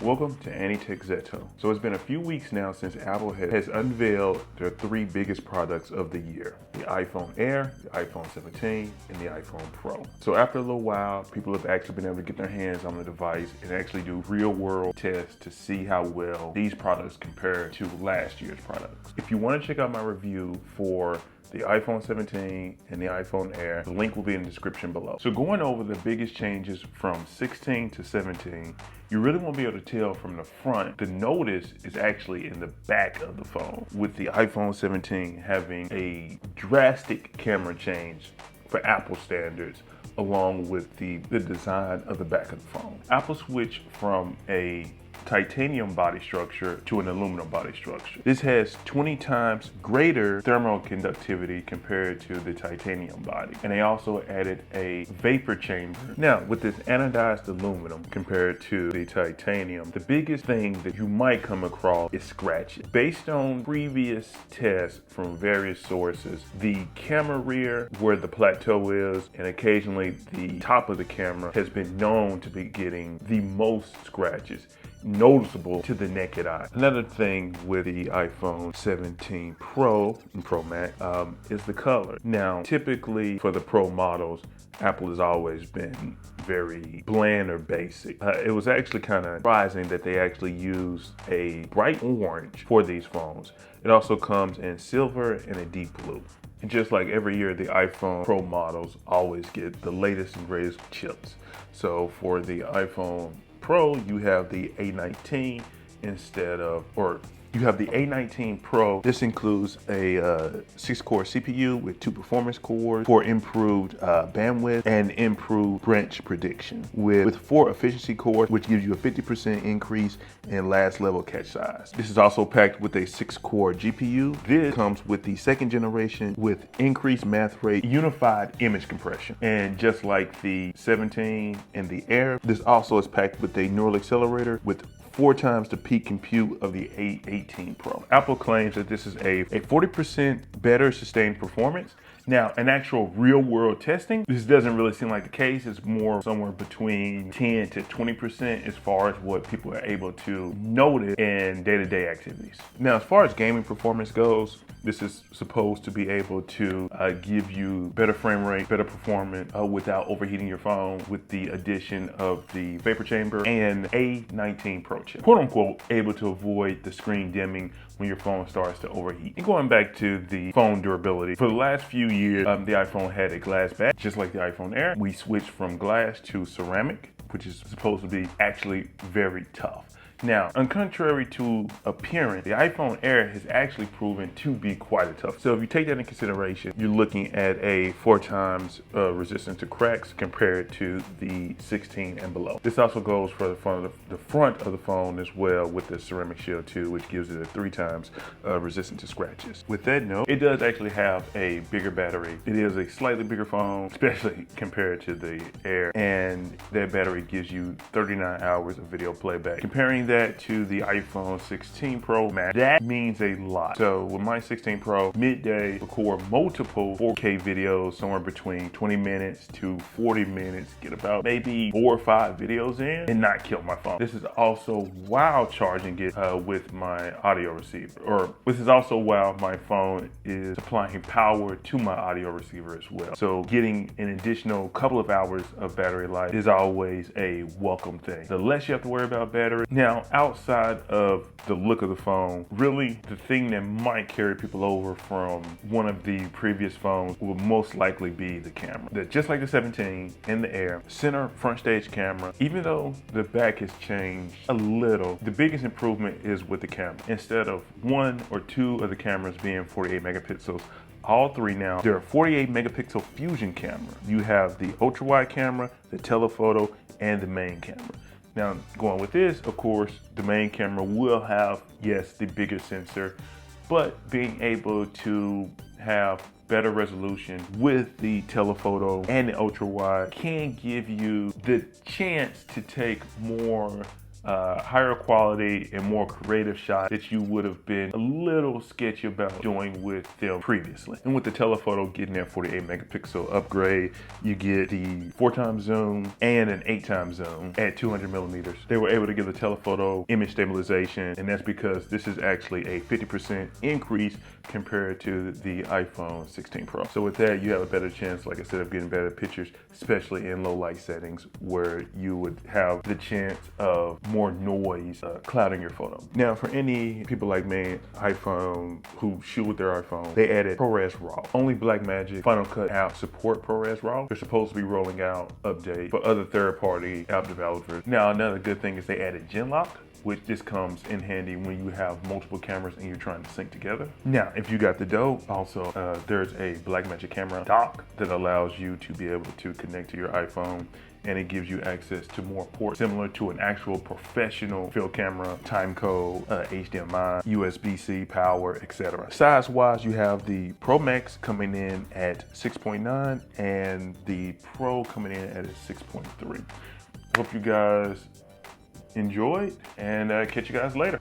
Welcome to Aniteckzetto. So it's been a few weeks now since Apple has unveiled their three biggest products of the year: the iPhone Air, the iPhone 17, and the iPhone Pro. So after a little while, people have actually been able to get their hands on the device and actually do real world tests to see how well these products compare to last year's products. If you want to check out my review for the iPhone 17 and the iPhone Air, the link will be in the description below. So going over the biggest changes from 16 to 17, you really won't be able to tell from the front. The notice is actually in the back of the phone, with the iPhone 17 having a drastic camera change for Apple standards, along with the design of the back of the phone. Apple switched from a titanium body structure to an aluminum body structure. This has 20 times greater thermal conductivity compared to the titanium body. And they also added a vapor chamber. Now, with this anodized aluminum compared to the titanium, the biggest thing that you might come across is scratches. Based on previous tests from various sources, the camera rear, where the plateau is, and occasionally the top of the camera, has been known to be getting the most scratches, noticeable to the naked eye. Another thing with the iPhone 17 Pro and Pro Max is the color. Now, typically for the Pro models, Apple has always been very bland or basic. It was actually kind of surprising that they actually used a bright orange for these phones. It also comes in silver and a deep blue. And just like every year, the iPhone Pro models always get the latest and greatest chips. So for the iPhone Pro, you have the A19 instead of, or you have the A19 Pro. This includes a 6-core CPU with 2 performance cores for improved bandwidth and improved branch prediction, with 4 efficiency cores, which gives you a 50% increase in last level catch size. This is also packed with a 6-core GPU. This comes with the 2nd generation with increased math rate, unified image compression. And just like the 17 and the Air, this also is packed with a neural accelerator with 4 times the peak compute of the A18 Pro. Apple claims that this is a 40% better sustained performance. Now, in actual real world testing, this doesn't really seem like the case. It's more somewhere between 10 to 20% as far as what people are able to notice in day-to-day activities. Now, as far as gaming performance goes, this is supposed to be able to give you better frame rate, better performance without overheating your phone, with the addition of the vapor chamber and A19 Pro chip. Quote unquote, able to avoid the screen dimming when your phone starts to overheat. And going back to the phone durability, for the last few years, the iPhone had a glass back, just like the iPhone Air. We switched from glass to ceramic, which is supposed to be actually very tough. Now, on contrary to appearance, the iPhone Air has actually proven to be quite tough. So if you take that in consideration, you're looking at a 4 times resistance to cracks compared to the 16 and below. This also goes for the front of the phone as well, with the ceramic shield too, which gives it a 3 times resistant to scratches. With that note, it does actually have a bigger battery. It is a slightly bigger phone, especially compared to the Air, and that battery gives you 39 hours of video playback. Comparing that to the iPhone 16 Pro Max, that means a lot. So with my 16 Pro, midday, record multiple 4K videos somewhere between 20 minutes to 40 minutes, get about maybe 4 or 5 videos in, and not kill my phone. This is also while charging it with my audio receiver, or this is also while my phone is supplying power to my audio receiver as well. So getting an additional couple of hours of battery life is always a welcome thing. The less you have to worry about battery. Now, outside of the look of the phone, really the thing that might carry people over from one of the previous phones will most likely be the camera. That, just like the 17 and the Air, center front stage camera, even though the back has changed a little, the biggest improvement is with the camera. Instead of 1 or 2 of the cameras being 48 megapixels, all 3 now, they're a 48 megapixel fusion camera. You have the ultra wide camera, the telephoto, and the main camera. Now, going with this, of course, the main camera will have, yes, the bigger sensor, but being able to have better resolution with the telephoto and the ultra wide can give you the chance to take more higher quality and more creative shots that you would have been a little sketchy about doing with them previously. And with the telephoto getting that 48 megapixel upgrade, you get the 4x zoom and an 8x zoom at 200 millimeters. They were able to give the telephoto image stabilization, and that's because this is actually a 50% increase compared to the iPhone 16 Pro. So with that, you have a better chance, like I said, of getting better pictures, especially in low light settings where you would have the chance of more noise clouding your photo. Now, for any people like me, iPhone, who shoot with their iPhone, they added ProRes RAW. Only Blackmagic Final Cut apps support ProRes RAW. They're supposed to be rolling out updates for other third-party app developers. Now, another good thing is they added GenLock, which just comes in handy when you have multiple cameras and you're trying to sync together. Now, if you got the dough, also there's a Blackmagic camera dock that allows you to be able to connect to your iPhone, and it gives you access to more ports similar to an actual professional field camera, timecode, HDMI, USB-C power, etc. Size-wise, you have the Pro Max coming in at 6.9 and the Pro coming in at a 6.3. Hope you guys enjoyed, and catch you guys later.